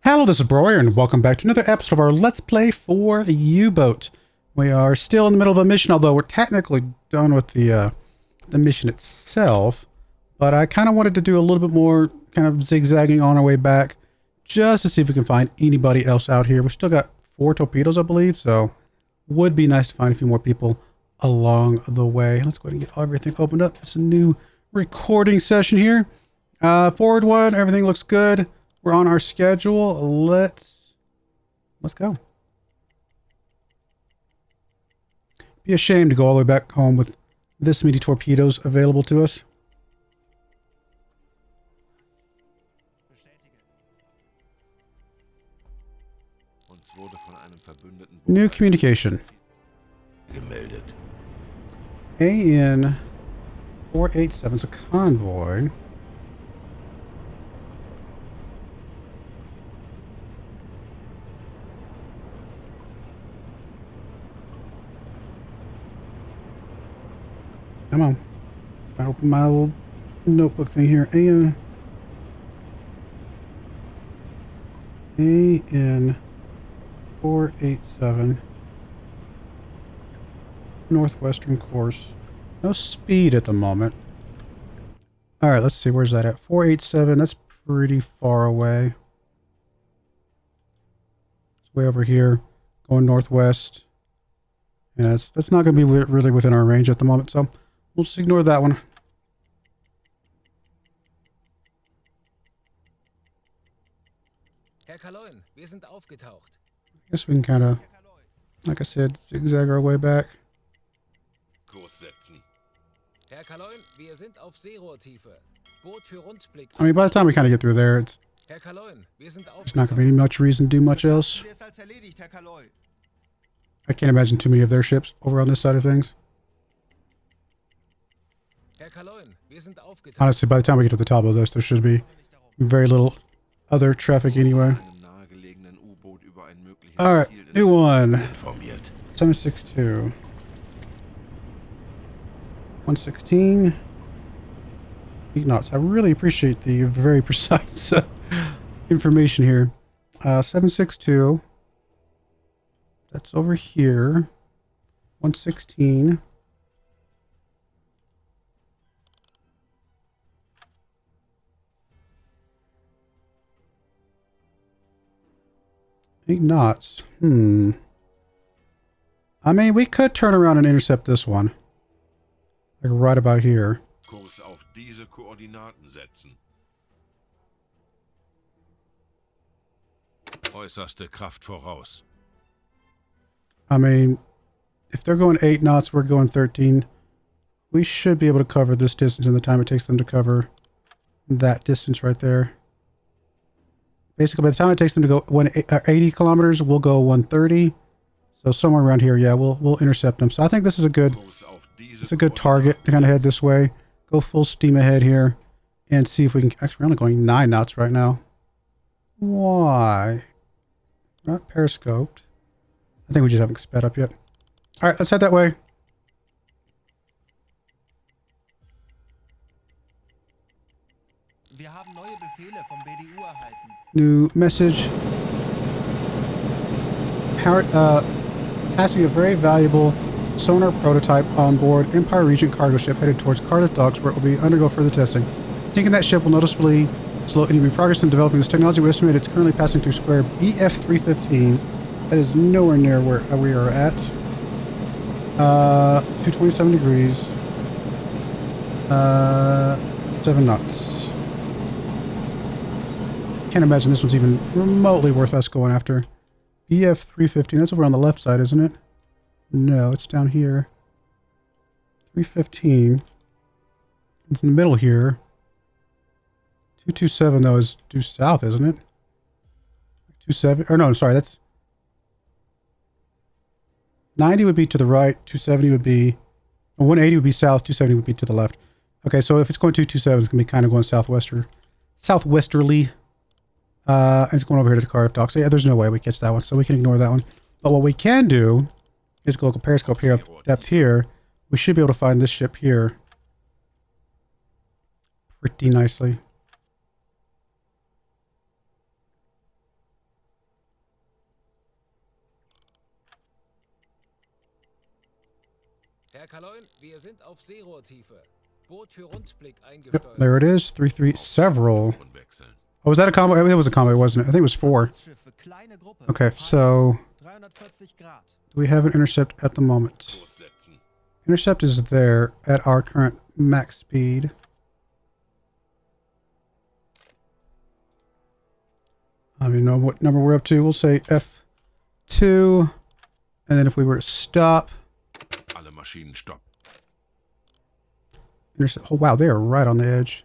Hello, this is Broyar, and welcome back to another episode of our Let's Play for UBoat. We are still in the middle of a mission, although we're technically done with the mission itself. But I kind of wanted to do a little bit more kind of zigzagging on our way back, just to see if we can find anybody else out here. We've still got 4 torpedoes, I believe, so would be nice to find a few more people along the way. Let's go ahead and get everything opened up. It's a new recording session here. Forward one, everything looks good. We're on our schedule. Let's go. Be a shame to go all the way back home with this many torpedoes available to us. New communication. AN 487 is a convoy. Come on. I open my little notebook thing here. AN 487. Northwestern course. No speed at the moment. Alright, let's see. Where's that at? 487. That's pretty far away. It's way over here. Going northwest. Yeah, that's not going to be really within our range at the moment, so we'll just ignore that one. Herr Kaloin, wir sind aufgetaucht. I guess we can kind of, like I said, zigzag our way back. Herr Kaloin, wir sind auf Seerohrtiefe. Boot für Rundblick. I mean, by the time we kind of get through there, it's Herr Kaloin, wir sind there's not going to be much reason to do much else. I can't imagine too many of their ships over on this side of things. Herr Kaloin, wir sind aufgetaucht. Honestly, by the time we get to the top of this, there should be very little other traffic anyway. Alright, new one. 762. 116. 8 knots. I really appreciate the very precise information here. 762. That's over here. 116. Eight knots. I mean, we could turn around and intercept this one. Like right about here. Kurs auf diese Koordinaten setzen. Äußerste Kraft voraus. I mean, if they're going 8 knots, we're going 13. We should be able to cover this distance in the time it takes them to cover that distance right there. Basically, by the time it takes them to go 80 kilometers, we'll go 130. So somewhere around here, yeah, we'll intercept them. So I think this is a good target to kind of head this way. Go full steam ahead here and see if we can. Actually, we're only going 9 knots right now. Why? Not periscoped. I think we just haven't sped up yet. All right, let's head that way. Wir haben neue Befehle vom BDU erhalten. New message. Passing a very valuable sonar prototype on board Empire Regent cargo ship headed towards Cardiff Docks, where it will undergo further testing. Thinking that ship will noticeably slow enemy progress in developing this technology, we estimate it's currently passing through square BF 315. That is nowhere near where we are at. 227 degrees. 7 knots. Can't imagine this one's even remotely worth us going after. BF 315. That's over on the left side, isn't it? No, it's down here. 315. It's in the middle here. 227 though is due south, isn't it? 27. Or no, I'm sorry. That's 90 would be to the right. 270 would be. 180 would be south. 270 would be to the left. Okay, so if it's going 227, it's gonna be kind of going southwesterly. And it's going over here to the Cardiff Docks. So yeah, there's no way we catch that one, so we can ignore that one. But what we can do is go look at periscope here, up depth here. We should be able to find this ship here pretty nicely. Herr Kaloin, wir sind auf Seerohrtiefe. Boot für Rundblick Yep, eingesteuert. there it is. 3-3. Several. Motoren wechseln. Oh, was that a combo? It was a combo, wasn't it? I think it was 4. Schiffe, kleine Gruppe. Okay, so 340 Grad. do we have an intercept at the moment? Kurs setzen. Intercept is there at our current max speed. I don't even know what number we're up to. We'll say F2. And then if we were to stop. Alle Maschinen stopp. Intercept. Oh, wow. They are right on the edge.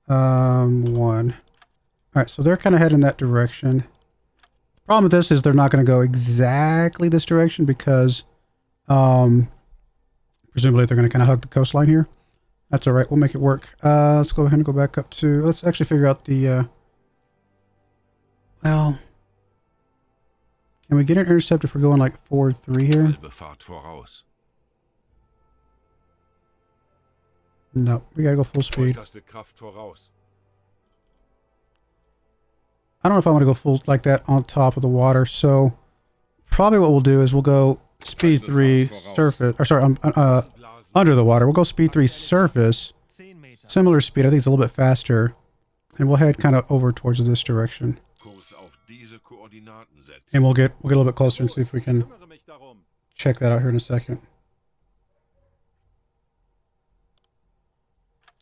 F1. All right. So they're kind of heading that direction. The problem with this is they're not going to go exactly this direction because presumably they're going to kind of hug the coastline here. That's all right. We'll make it work. Let's go ahead and go back up to... Let's actually figure out the... well... Can we get an intercept if we're going like 4-3 here? Halbe Fahrt voraus. No, we gotta go full speed. Äußerste Kraft voraus. I don't know if I want to go full like that on top of the water, so probably what we'll do is we'll go speed 3 surface, or sorry, under the water. We'll go speed 3 surface, 10 Meter. similar speed. I think it's a little bit faster, and we'll head kind of over towards this direction, Kurs auf diese Koordinaten setzen. and we'll get a little bit closer and see if we can check that out here in a second.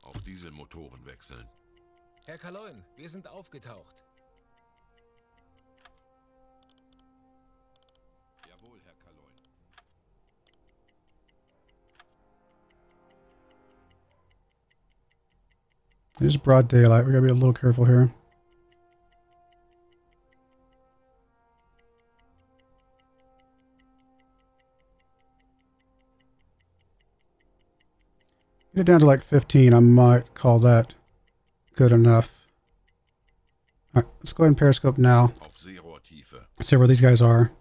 Auf diese Motoren wechseln. Herr Kaloin, wir sind aufgetaucht. Jawohl, Herr Kaloin. It is broad daylight. We gotta be a little careful here. Get it down to like 15. I might call that good enough. All right, let's go ahead and periscope now. Auf Seerohrtiefe. See where these guys are.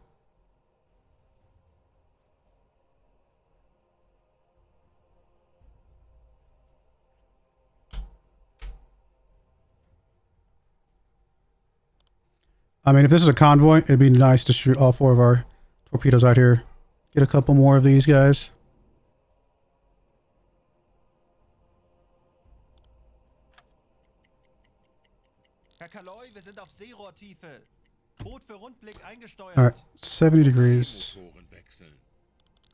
I mean, if this is a convoy, it'd be nice to shoot all 4 of our torpedoes out here. Get a couple more of these guys. Herr Kaloy, wir sind auf Seerohrtiefe. Boot für Rundblick eingesteuert. All right, 70 degrees. Motoren wechseln.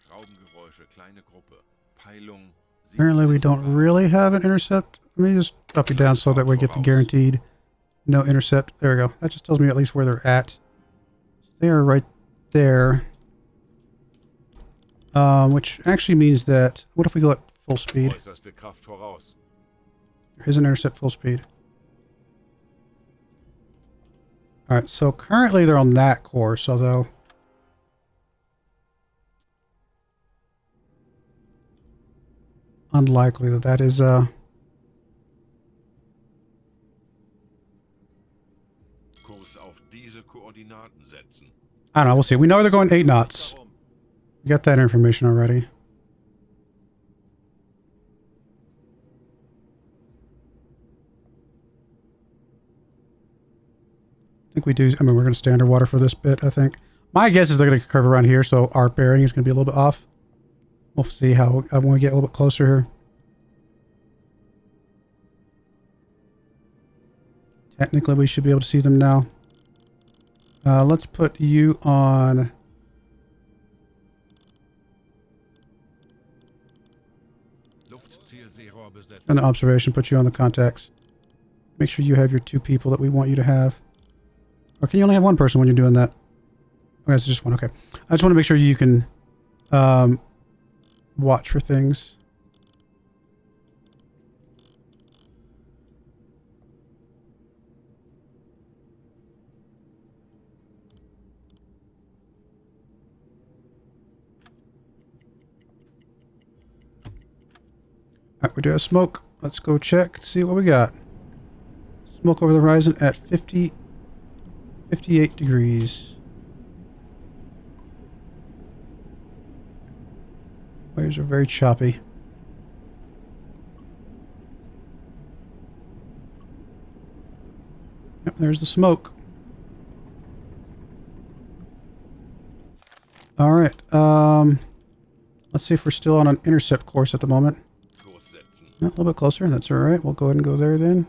Schraubengeräusche, kleine Gruppe. Peilung. Apparently we don't really have an intercept. Let me just drop you down so that we get the guaranteed no intercept. There we go. That just tells me at least where they're at. They are right there. Which actually means that... What if we go at full speed? Äußerste Kraft voraus. There is an intercept full speed. Alright, so currently they're on that course, although... Unlikely that that is, Kurs auf diese Koordinaten setzen. I don't know, we'll see. We know they're going 8 knots. We got that information already. I think we do. I mean, we're going to stay underwater for this bit, I think. My guess is they're going to curve around here, so our bearing is going to be a little bit off. We'll see how when we get a little bit closer here. Technically, we should be able to see them now. Let's put you on... Luftzielseerohr besetzt. An observation, put you on the contacts. Make sure you have your 2 people that we want you to have. Or can you only have 1 person when you're doing that? Okay, it's just 1. Okay. I just want to make sure you can watch for things. Alright, we do have smoke. Let's go check, see what we got. Smoke over the horizon at 58 degrees. Waves are very choppy. Yep, there's the smoke. Alright, Let's see if we're still on an intercept course at the moment. Kurs setzen. Yeah, a little bit closer. That's all right. We'll go ahead and go there then.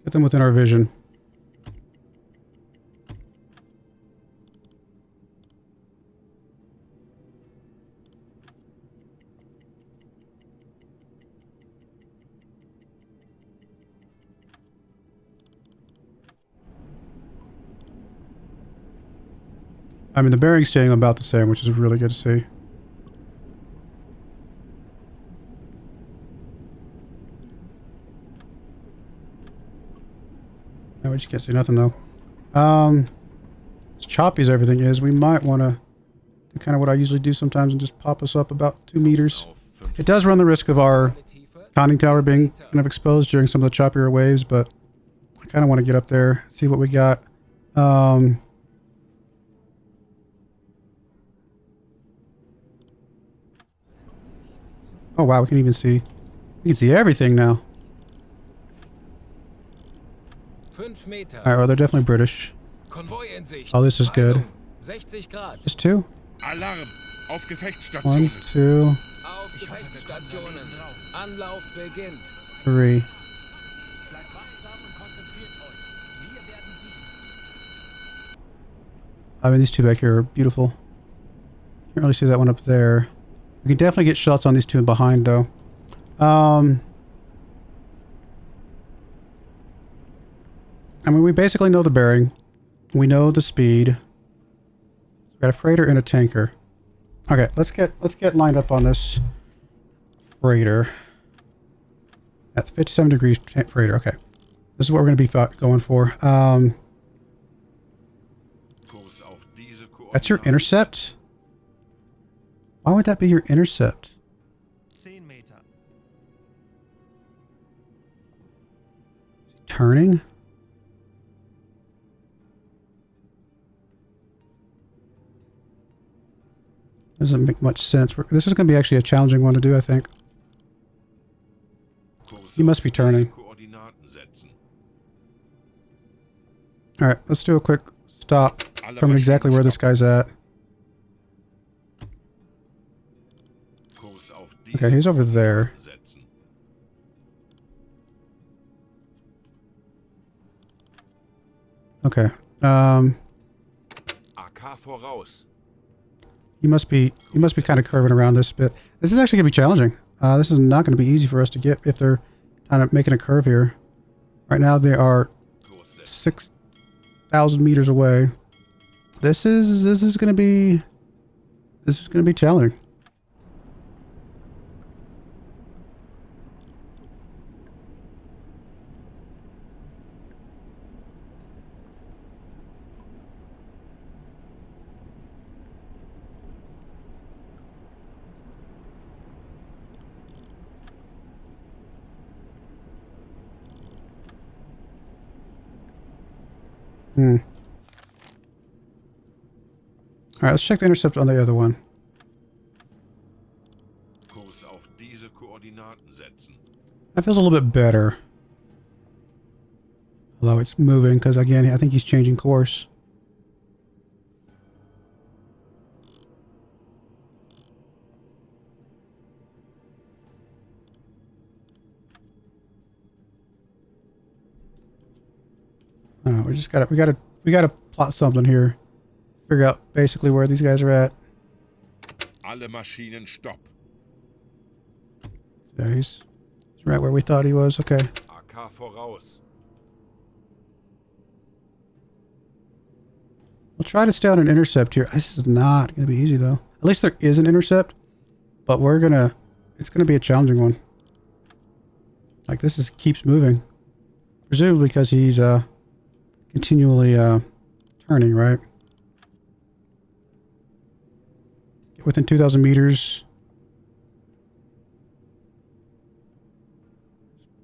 Get them within our vision. I mean, the bearing's staying about the same, which is really good to see. No, we just can't see nothing though. As choppy as everything is, we might want to do kind of what I usually do sometimes and just pop us up about 2 meters. Auf 5 It does run the risk of our Tiefe. conning tower being kind of exposed during some of the choppier waves, but I kind of want to get up there, see what we got. Oh wow, we can even see. We can see everything now. 5 Meter. Alright, well, they're definitely British. Konvoi in Sicht. Oh, this is good. Peilung 60 Grad. Just 2? Alarm! Auf 1, Gefechtsstationen! 2, Auf Gefechtsstationen. Anlauf beginnt. 3. Bleibt wachsam und konzentriert euch. Wir werden siegen. I mean, these 2 back here are beautiful. Can't really see that one up there. We can definitely get shots on these 2 behind, though. I mean, we basically know the bearing. We know the speed. We got a freighter and a tanker. Okay, let's get lined up on this freighter. At the 57 degrees freighter. Okay, this is what we're going to be going for. Kurs auf diese That's your Koordinaten. intercept? Why would that be your intercept? 10 Meter. Turning? Doesn't make much sense. This is going to be actually a challenging one to do, I think. Kurs You must auf be diese turning. Koordinaten setzen. Alright, let's do a quick stop Alle from exactly where this Maschinen guy's at. stoppen. Kurs auf Okay, diese he's over there. Koordinaten setzen. Okay. AK voraus. You must be kind of curving around this bit. This is actually going to be challenging. This is not going to be easy for us to get if they're kind of making a curve here. Right now they are Kurs setzen. 6,000 meters away. This is going to be challenging. Alright, let's check the intercept on the other one. Kurs auf diese Koordinaten setzen. That feels a little bit better. Although it's moving, because again, I think he's changing course. I don't know, we gotta plot something here. Figure out basically where these guys are at. Alle Maschinen stopp. Yeah, he's right where we thought he was. Okay. AK voraus. We'll try to stay on an intercept here. This is not going to be easy though. At least there is an intercept, but it's going to be a challenging one. Like this keeps moving. Presumably because he's continually turning, right? Get within 2,000 meters.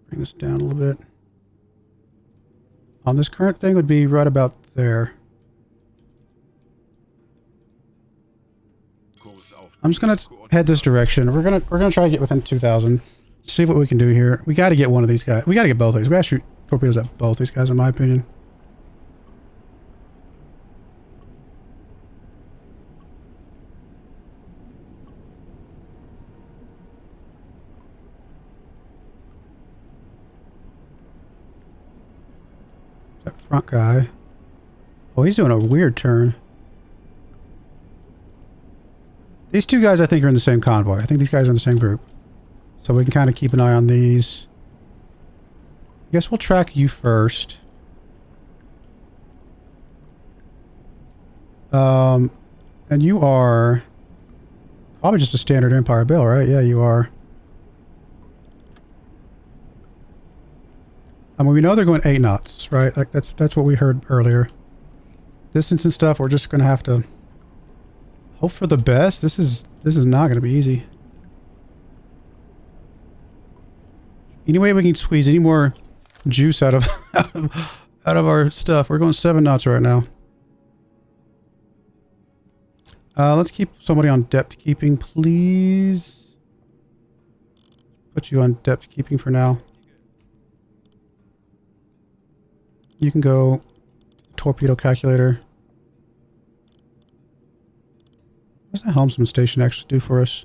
Bring this down a little bit. On this current thing would be right about there. I'm just gonna head this direction. We're gonna try to get within 2,000. See what we can do here. We got to get one of these guys. We got to get both of these. We got to shoot torpedoes at both these guys, in my opinion. That front guy. Oh, he's doing a weird turn. These two guys, I think, are in the same convoy. I think these guys are in the same group. So we can kind of keep an eye on these. I guess we'll track you first. And you are probably just a standard Empire bill, right? Yeah, you are. I mean, we know they're going 8 knots, right? Like that's what we heard earlier. Distance and stuff, we're just gonna have to hope for the best. This is not gonna be easy. Any way we can squeeze any more juice out of out of our stuff. We're going 7 knots right now. Let's keep somebody on depth keeping, please. Put you on depth keeping for now. You can go torpedo calculator. What does the helmsman station actually do for us?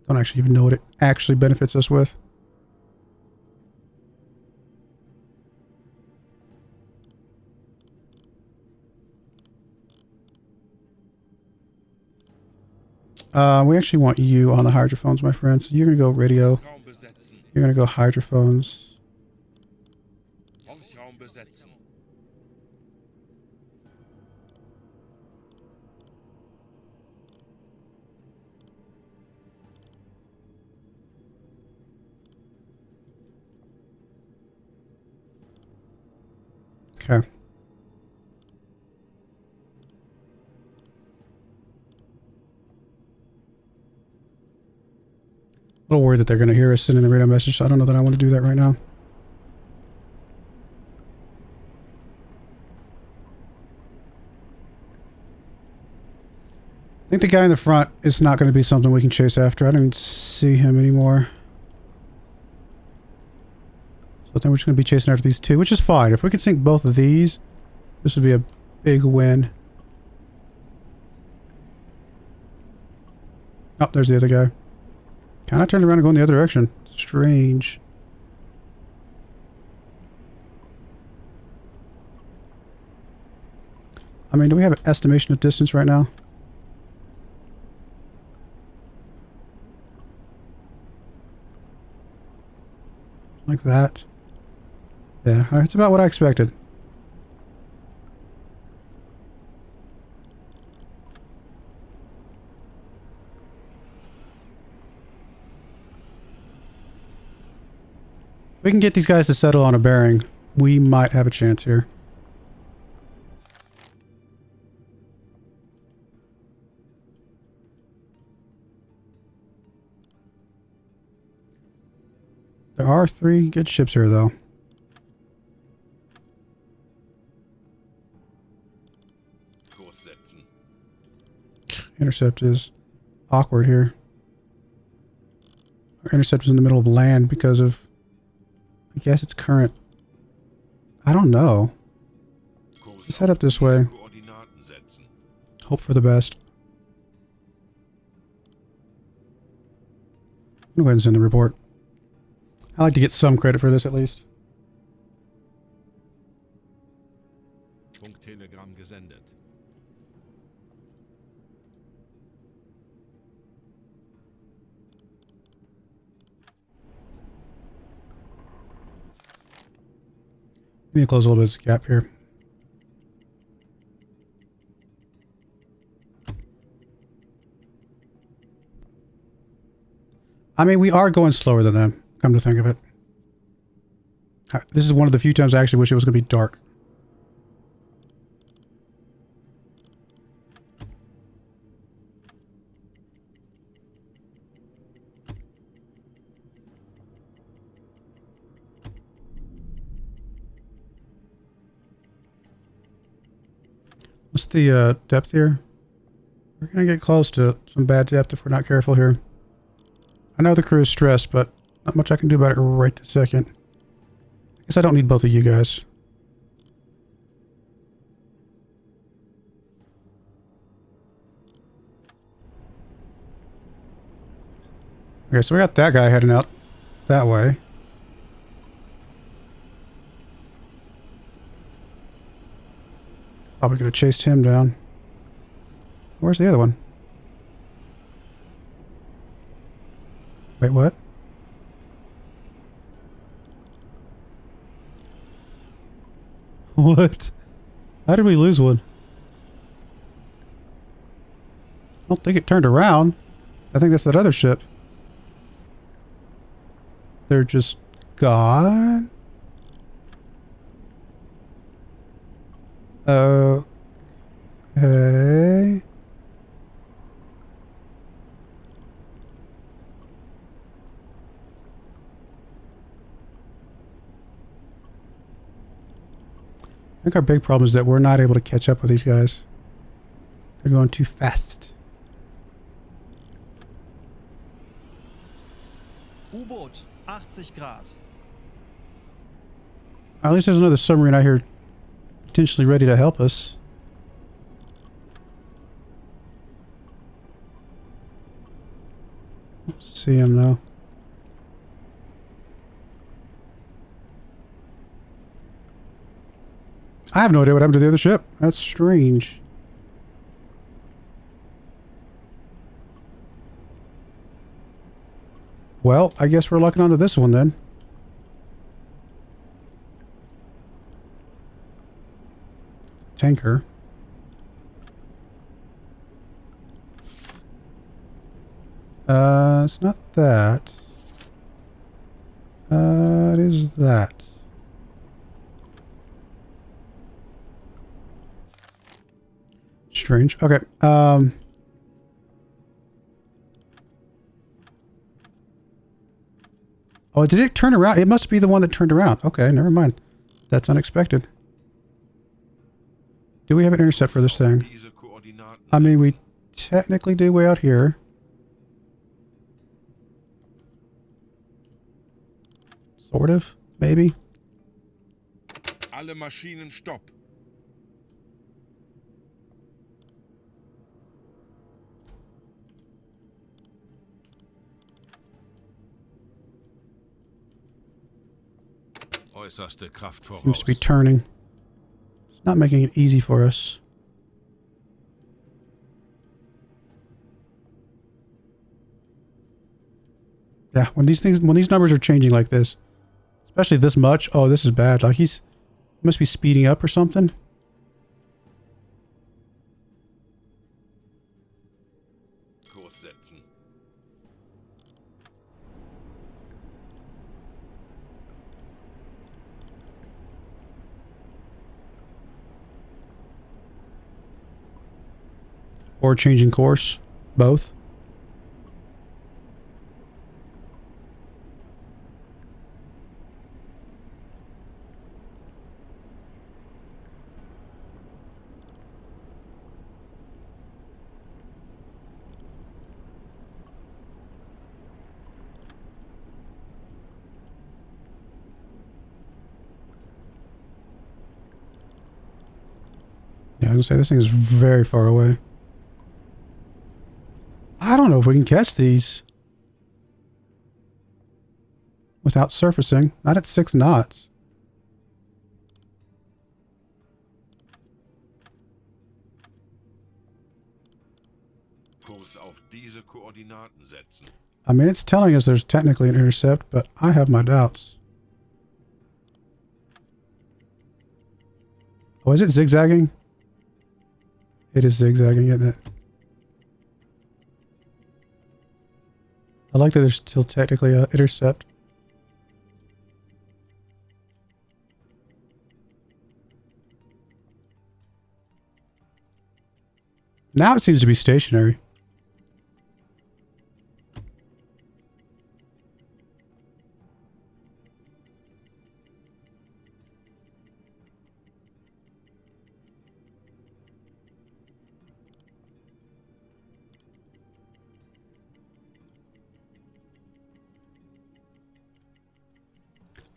Don't actually even know what it actually benefits us with. We actually want you on the hydrophones, my friend. So you're going to go radio. Raum besetzen. You're going to go hydrophones. Horchraum besetzen. Okay. A little worried that they're going to hear us sending the radio message, so I don't know that I want to do that right now. I think the guy in the front is not going to be something we can chase after. I don't even see him anymore. So I think we're just going to be chasing after these two, which is fine. If we could sink both of these, this would be a big win. Oh, there's the other guy. Kind of turned around and going the other direction. Strange. I mean, do we have an estimation of distance right now? Like that. Yeah, it's about what I expected. If we can get these guys to settle on a bearing, we might have a chance here. There are 3 good ships here, though. Kurs setzen. Intercept is awkward here. Our intercept is in the middle of land because of, I guess it's current. I don't know. Kurs Let's head up this way. Koordinaten setzen. Hope for the best. I'm going to go ahead and send the report. I like to get some credit for this at least. Funktelegramm gesendet. Need to close a little bit of this gap here. I mean, we are going slower than them, come to think of it. This is one of the few times I actually wish it was going to be dark. What's the depth here? We're going to get close to some bad depth if we're not careful here. I know the crew is stressed, but not much I can do about it right this second. I guess I don't need both of you guys. Okay, so we got that guy heading out that way. Probably could have chased him down. Where's the other one? Wait, what? What? How did we lose one? I don't think it turned around. I think that's that other ship. They're just gone? Okay. I think our big problem is that we're not able to catch up with these guys. They're going too fast. U-Boat, 80 Grad. At least there's another submarine out here potentially ready to help us. Don't see him though. I have no idea what happened to the other ship. That's strange. Well, I guess we're locking onto this one then. Tanker. It's not that. It is that. Strange. Okay. Oh, did it turn around? It must be the one that turned around. Okay, never mind. That's unexpected. Do we have an intercept for this thing? I mean, we technically do way out here. Sort of, maybe. Alle Maschinen stopp. Äußerste Kraft voraus. Seems to be turning. It's not making it easy for us. Yeah, when these numbers are changing like this, especially this much, oh, this is bad. Like he must be speeding up or something. Kurs setzen. Or changing course. Both. Yeah, I was gonna say this thing is very far away. I don't know if we can catch these without surfacing. Not at 6 knots. Kurs auf diese Koordinaten setzen. I mean, it's telling us there's technically an intercept, but I have my doubts. Oh, is it zigzagging? It is zigzagging, isn't it? I like that there's still technically an intercept. Now it seems to be stationary.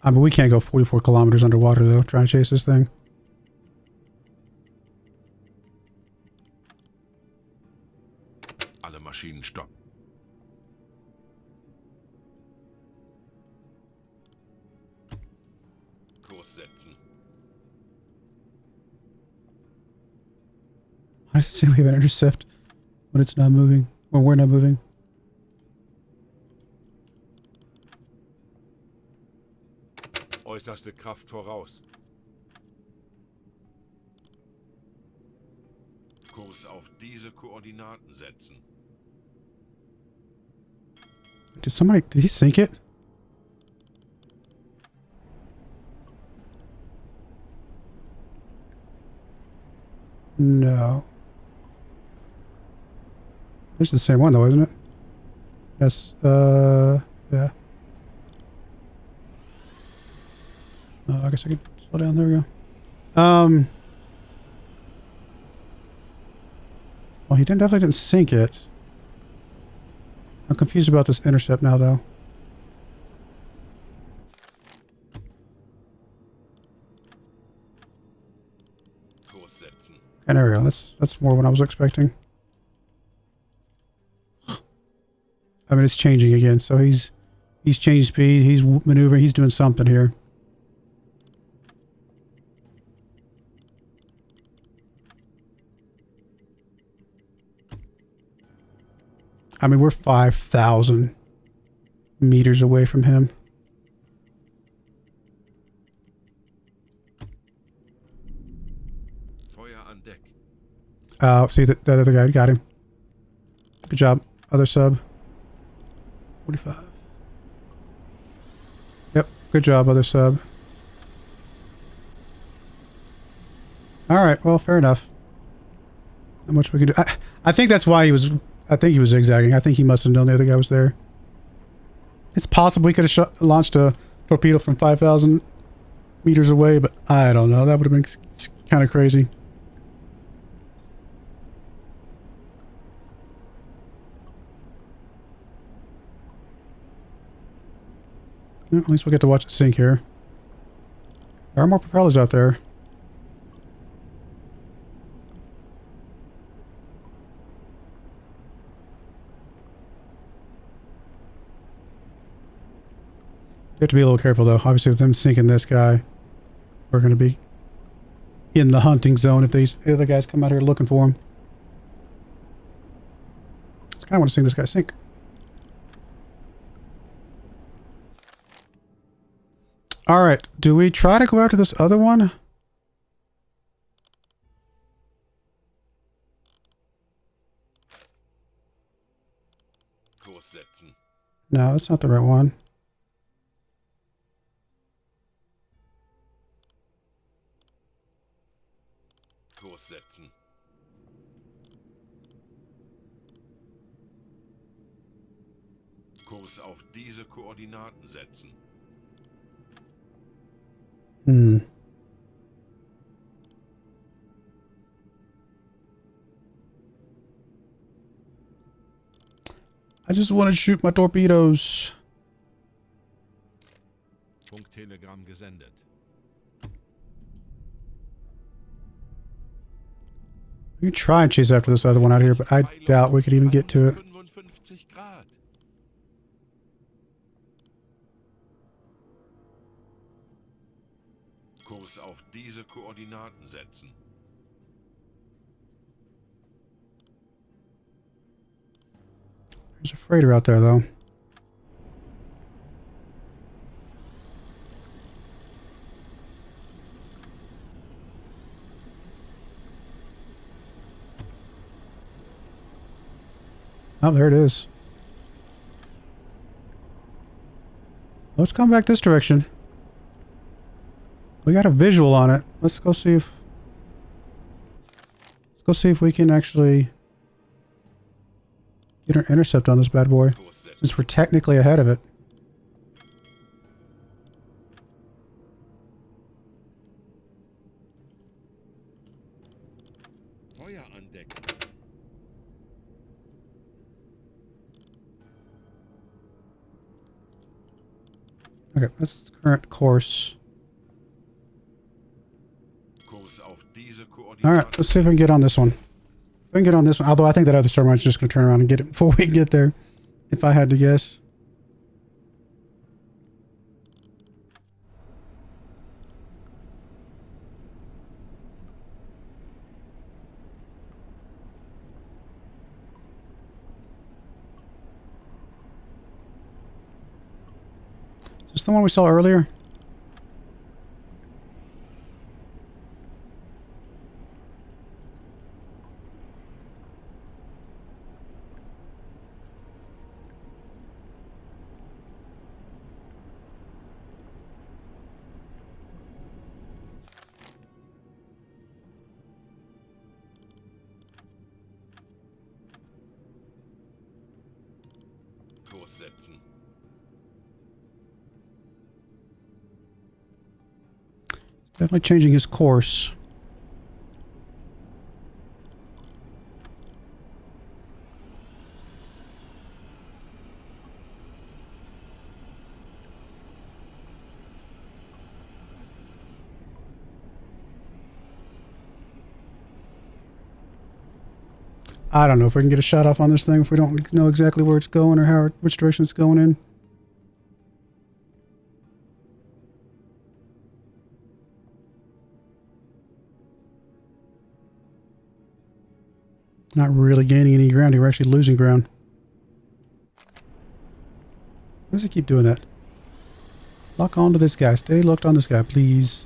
I mean, we can't go 44 kilometers underwater, though, trying to chase this thing. Alle Maschinen stopp. Kurs setzen. Why does it say we have an intercept when it's not moving? When we're not moving? Äußerste Kraft voraus. Kurs auf diese Koordinaten setzen. Did he sink it? No. It's the same one though, isn't it? Yes. Yeah. I guess I can slow down. There we go. Well, he definitely didn't sink it. I'm confused about this intercept now, though. Kurs setzen. And there we go. That's more what I was expecting. I mean, it's changing again. So he's changed speed. He's maneuvering. He's doing something here. I mean, we're 5,000 meters away from him. Feuer an Deck. See, the other guy got him. Good job. Other sub. 45. Yep. Good job, other sub. All right. Well, fair enough. Not much we can do. I think that's why he was... I think he was zigzagging. I think he must have known the other guy was there. It's possible he could have launched a torpedo from 5,000 meters away, but I don't know. That would have been kind of crazy. Well, at least we'll get to watch it sink here. There are more propellers out there. You have to be a little careful, though. Obviously, with them sinking this guy, we're going to be in the hunting zone if these other guys come out here looking for him. I kind of want to see this guy sink. All right. Do we try to go after this other one? Kurs setzen. No, that's not the right one. Kurs setzen. Kurs auf diese Koordinaten setzen. I just want to shoot my torpedoes. Funktelegramm gesendet. We can try and chase after this other one out here, but I doubt we could even get to it. 55 Grad. Kurs auf diese Koordinaten setzen. There's a freighter out there, though. Oh, there it is. Let's come back this direction. We got a visual on it. Let's go see if we can actually get an intercept on this bad boy, since we're technically ahead of it. Feuer an Deck. Okay, that's current course. Kurs auf diese All right, let's see if we can get on this one. If we can get on this one, although I think that other submarine's just going to turn around and get it before we can get there, if I had to guess. Is this the one we saw earlier? Kurs setzen. Definitely changing his course. I don't know if we can get a shot off on this thing if we don't know exactly where it's going or how which direction it's going in. Not really gaining any ground here. We're actually losing ground. Why does it keep doing that? Lock onto this guy. Stay locked on this guy, please.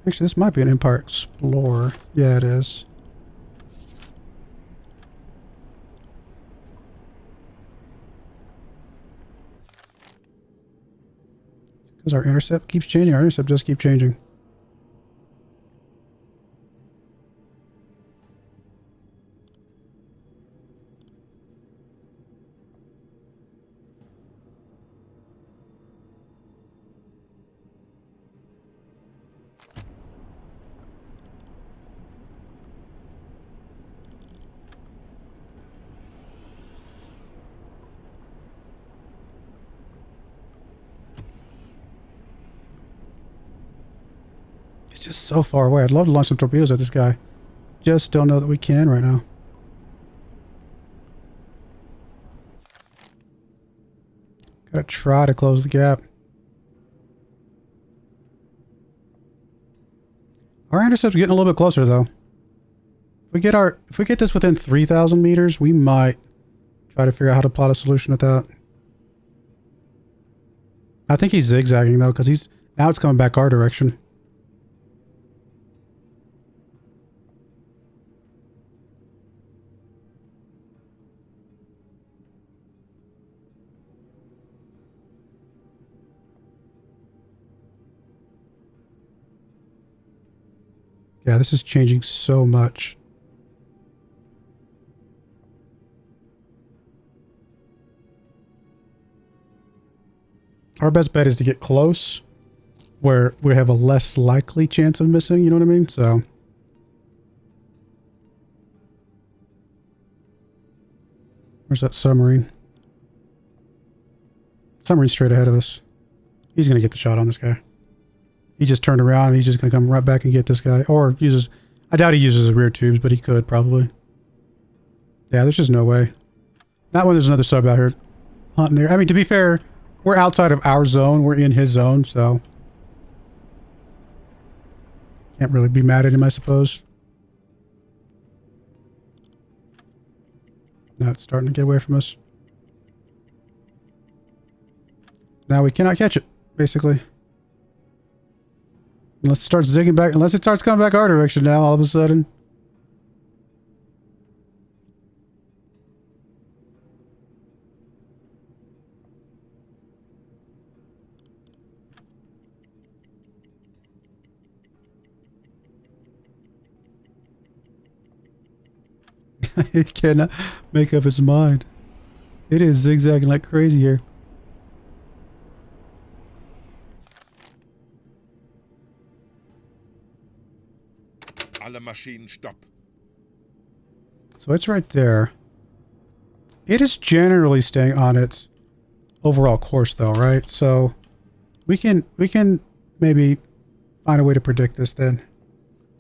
Actually, this might be an Empire Explorer. Yeah, it is. Because our intercept keeps changing. Our intercept does keep changing. Just so far away. I'd love to launch some torpedoes at this guy. Just don't know that we can right now. Gotta try to close the gap. Our intercept's getting a little bit closer though. If we get this within 3,000 meters, we might try to figure out how to plot a solution at that. I think he's zigzagging though, because now it's coming back our direction. Yeah, this is changing so much. Our best bet is to get close where we have a less likely chance of missing, you know what I mean? So where's that submarine? Submarine's straight ahead of us. He's going to get the shot on this guy. He just turned around and he's just going to come right back and get this guy. Or uses... I doubt he uses his rear tubes, but he could probably. Yeah, there's just no way. Not when there's another sub out here hunting there. I mean, to be fair, we're outside of our zone. We're in his zone, so... Can't really be mad at him, I suppose. Now it's starting to get away from us. Now we cannot catch it, basically. Unless it starts zigging back, unless it starts coming back our direction now, all of a sudden. It cannot make up its mind. It is zigzagging like crazy here. Alle Maschinen stopp. So it's right there. It is generally staying on its overall course though, right? So we can maybe find a way to predict this then.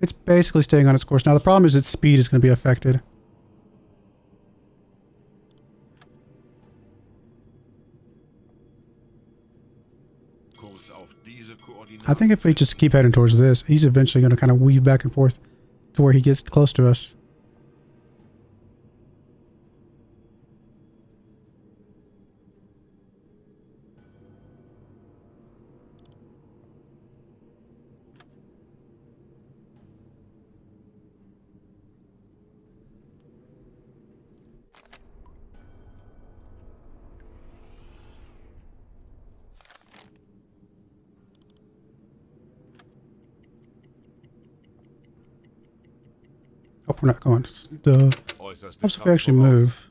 It's basically staying on its course. Now the problem is its speed is going to be affected. Kurs auf diese Koordinaten. I think if we just keep heading towards this, he's eventually going to kind of weave back and forth to where he gets close to us. Oh, we're not going. Äußerste Helps if we Kraft actually voraus. move.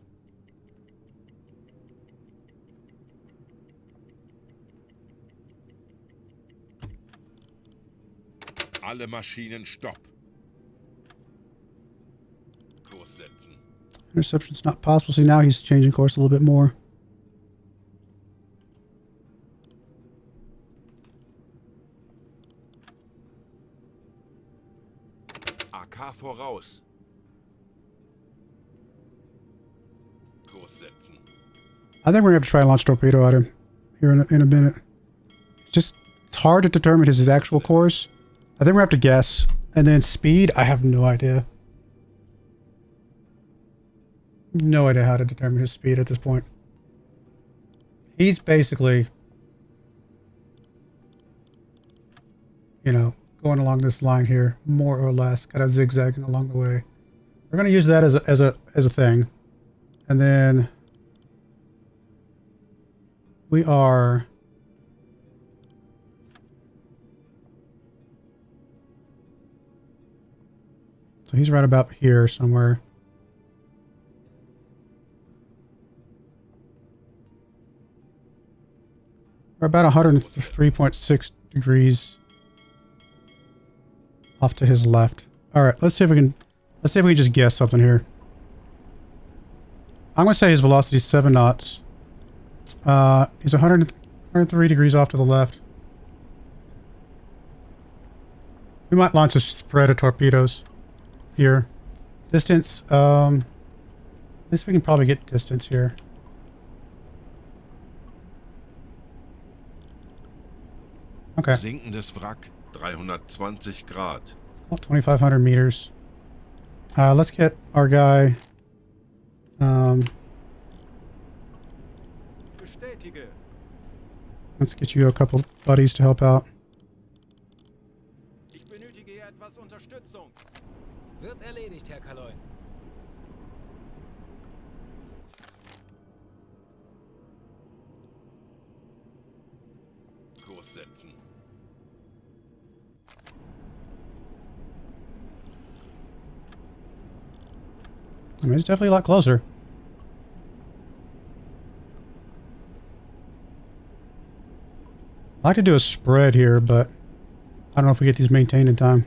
Alle Maschinen stopp. Kurs setzen. Interception's not possible. See, now he's changing course a little bit more. AK voraus. Kurs setzen. I think we're going to have to try and launch a torpedo at him here in a minute. It's hard to determine his actual course. I think we're going to have to guess. And then speed, I have no idea. No idea how to determine his speed at this point. He's basically, you know, going along this line here, more or less, kind of zigzagging along the way. We're going to use that as a thing. And then we are so he's right about here somewhere. We're about 103.6 degrees off to his left. All right, let's see if we can just guess something here. I'm going to say his velocity is 7 knots. He's 103 degrees off to the left. We might launch a spread of torpedoes here. Distance, at least we can probably get distance here. Okay. Sinkendes Wrack, 320 Grad. Well, 2,500 meters. Let's get our guy. Bestätige. Let's get you a couple buddies to help out. Ich benötige hier etwas Unterstützung. Wird erledigt, Herr Kaloin. Kurs setzen. I mean, it's definitely a lot closer. I'd like to do a spread here, but I don't know if we get these maintained in time.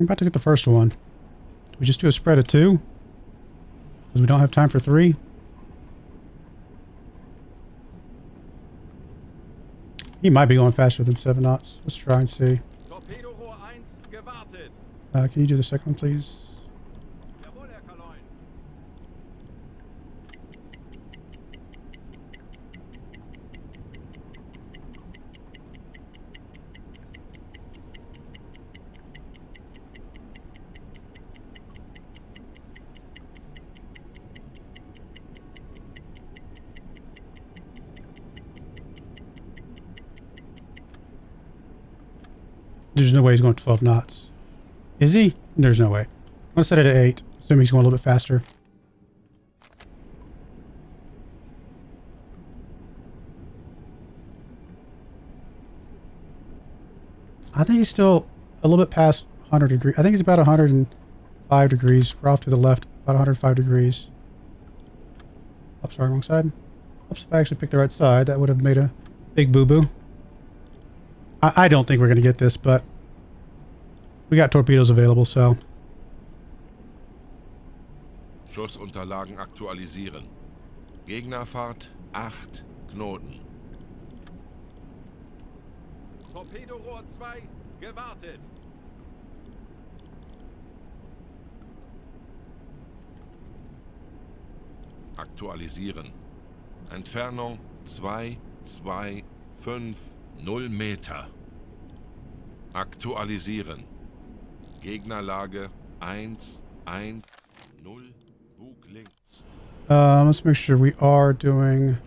I'm about to get the first one. Do we just do a spread of 2? Because we don't have time for 3? He might be going faster than 7 knots. Let's try and see. Torpedorohr 1 gewartet. Can you do the second one, please? Jawohl, Herr Kaloin. There's no way he's going 12 knots. Is he? There's no way. I'm going to set it at 8. Assuming he's going a little bit faster. I think he's still a little bit past 100 degrees. I think he's about 105 degrees. We're off to the left, about 105 degrees. Oops, sorry, wrong side. Oops, if I actually picked the right side, that would have made a big boo-boo. I don't think we're going to get this, but we got torpedoes available, so. Schussunterlagen aktualisieren. Gegnerfahrt 8 Knoten. Torpedorohr 2, gewartet. Aktualisieren. Entfernung 2, 2, 5, 0 Meter. Aktualisieren. Gegnerlage 1, 1, 0. Bug links. Let's make sure we are doing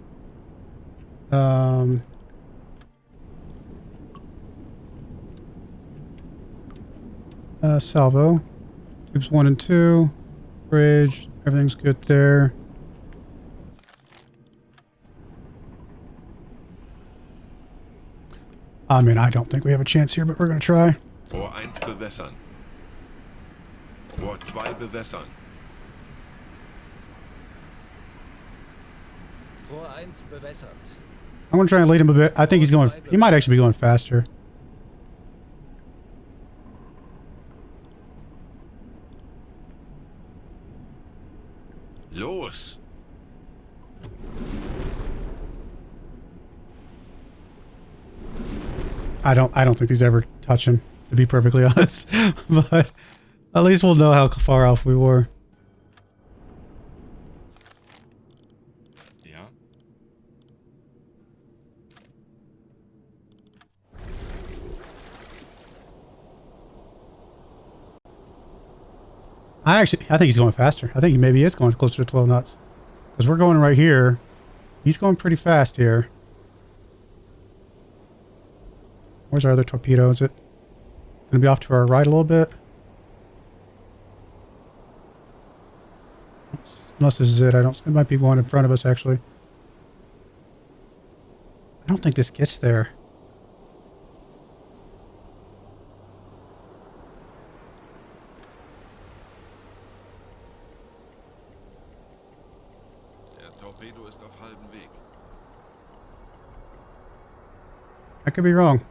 salvo. Tubes 1 and 2. Bridge. Everything's good there. I mean, I don't think we have a chance here, but we're going to try. Rohr 1 bewässern. Rohr 2 bewässern. Rohr 1 bewässert. I'm going to try and lead him a bit. I think he's going... He might actually be going faster. Los! I don't think these ever touch him, to be perfectly honest. But at least we'll know how far off we were. Ja. I think he's going faster. I think he maybe is going closer to 12 knots. Because we're going right here. He's going pretty fast here. Where's our other torpedo? Is it going to be off to our right a little bit? Unless this is it. It might be one in front of us, actually. I don't think this gets there. Der Torpedo ist auf halbem Weg. I could be wrong.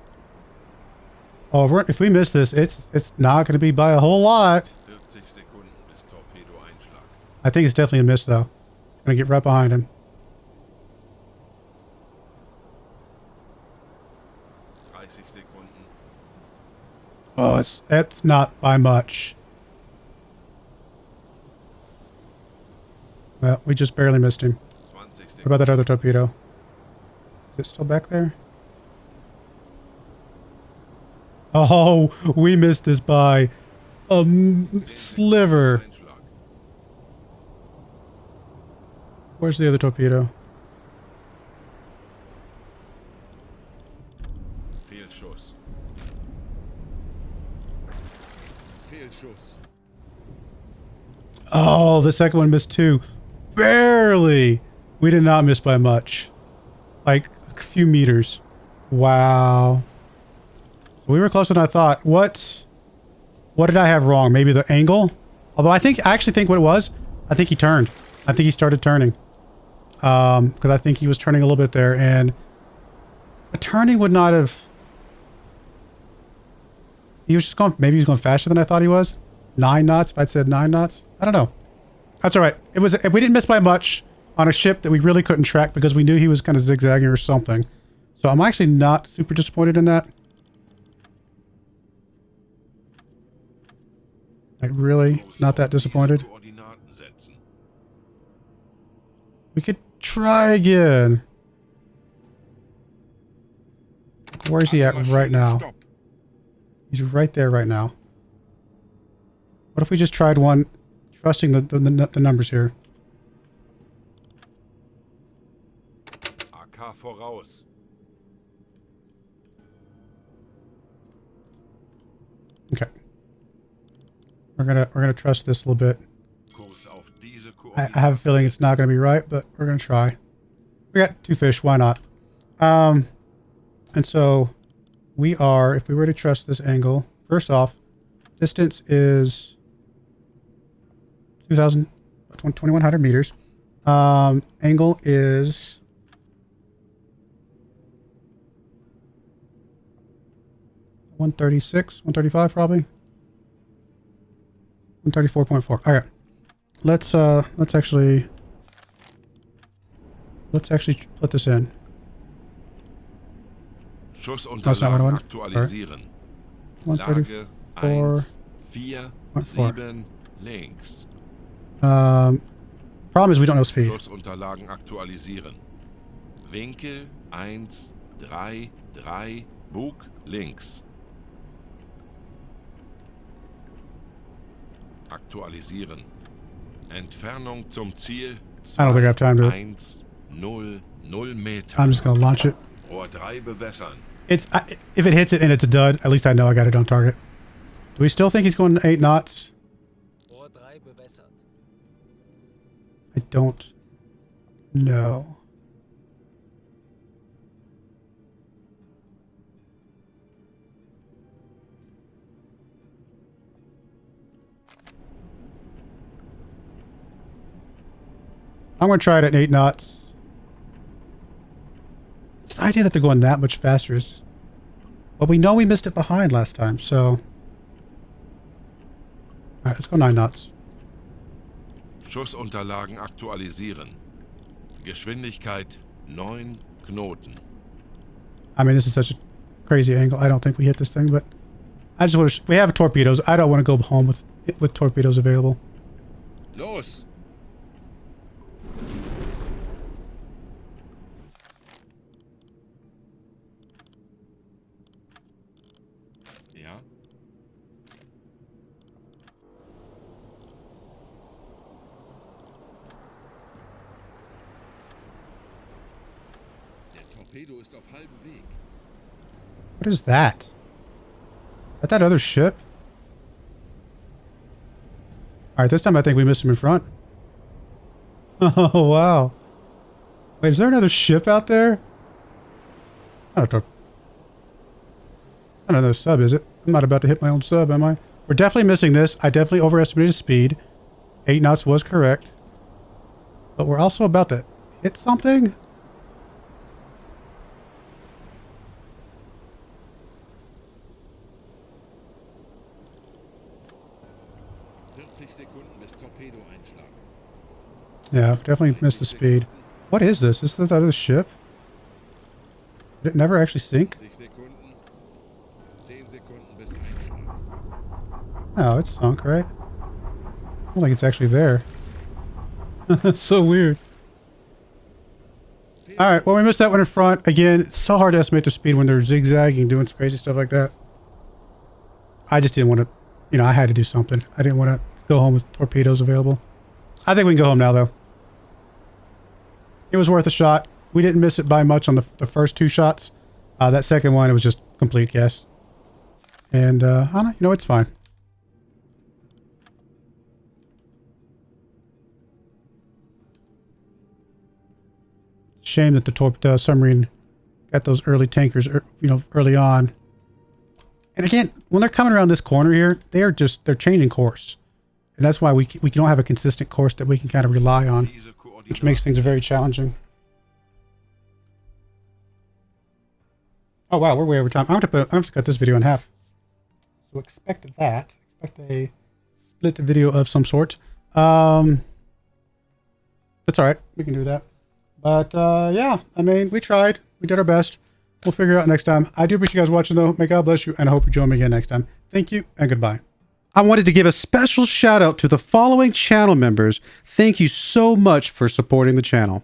Oh, if we miss this, it's not going to be by a whole lot. 40 Sekunden bis Torpedo-Einschlag. I think it's definitely a miss, though. It's going to get right behind him. 30 Sekunden. Oh, that's not by much. Well, we just barely missed him. 20 What Sekunden. about that other torpedo? Is it still back there? Oh, we missed this by a sliver. Einschlag. Where's the other torpedo? Fehlschuss. Fehlschuss. Oh, the second one missed too. Barely. We did not miss by much. Like a few meters. Wow. So we were closer than I thought. What did I have wrong? Maybe the angle? Although I actually think what it was, I think he turned. I think he started turning. Because I think he was turning a little bit there, and the turning would not have... He was just going... Maybe he was going faster than I thought he was. 9 knots, if I'd said 9 knots. I don't know. That's all right. We didn't miss by much on a ship that we really couldn't track because we knew he was kind of zigzagging or something. So I'm actually not super disappointed in that. Like, really? Not that disappointed? Koordinaten setzen. We could try again. Where's he at right now? Stopp. He's right there right now. What if we just tried one, trusting the numbers here? AK voraus. Okay. We're gonna trust this a little bit. Kurs auf diese I have a feeling it's not gonna be right, but we're gonna try. We got 2 fish, why not? And so we are, if we were to trust this angle, first off, distance is 2,100 meters. Angle is 136, 135 probably. 134.4. All right. Let's actually put this in. Schussunterlagen aktualisieren. Lage 1, 4, 7, links. Problem is we don't know speed. Schussunterlagen aktualisieren. Winkel 1, 3, 3, Bug links. Aktualisieren. Entfernung zum Ziel I don't think I have time to. 1, 0, 0 Meter. I'm just gonna launch it. Rohr 3 bewässern. It's if it hits it and it's a dud, at least I know I got it on target. Do we still think he's going 8 knots? Rohr 3 bewässert. I don't know. I'm going to try it at 8 knots. It's the idea that they're going that much faster is just... Well, we know we missed it behind last time, so... Alright, let's go 9 knots. Schussunterlagen aktualisieren. Geschwindigkeit 9 Knoten. I mean, this is such a crazy angle. I don't think we hit this thing, but... I just want to... We have torpedoes. I don't want to go home with torpedoes available. Los! Ja? Der Torpedo ist auf halbem Weg. What is that? Is that other ship? Alright, this time I think we missed him in front. Oh, wow. Wait, is there another ship out there? It's not another sub, is it? I'm not about to hit my own sub, am I? We're definitely missing this. I definitely overestimated speed. 8 knots was correct. But we're also about to hit something? Yeah, definitely missed the speed. What is this? Is this the other ship? Did it never actually sink? Oh, it's sunk, right? I don't think it's actually there. It's so weird. Alright, well, we missed that one in front. Again, it's so hard to estimate the speed when they're zigzagging, doing crazy stuff like that. I just didn't want to, you know, I had to do something. I didn't want to go home with torpedoes available. I think we can go home now, though. It was worth a shot. We didn't miss it by much on the first 2 shots. That second one, it was just complete guess. And, I don't know, you know, it's fine. Shame that the submarine got those early tankers, you know, early on. And again, when they're coming around this corner here, they're changing course. And that's why we don't have a consistent course that we can kind of rely on, which makes things very challenging. Oh wow, we're way over time. I'm going to cut this video in half. So expect that. Expect a split video of some sort. That's all right. We can do that. But yeah, I mean, we tried. We did our best. We'll figure it out next time. I do appreciate you guys watching, though. May God bless you, and I hope you join me again next time. Thank you, and goodbye. I wanted to give a special shout out to the following channel members. Thank you so much for supporting the channel.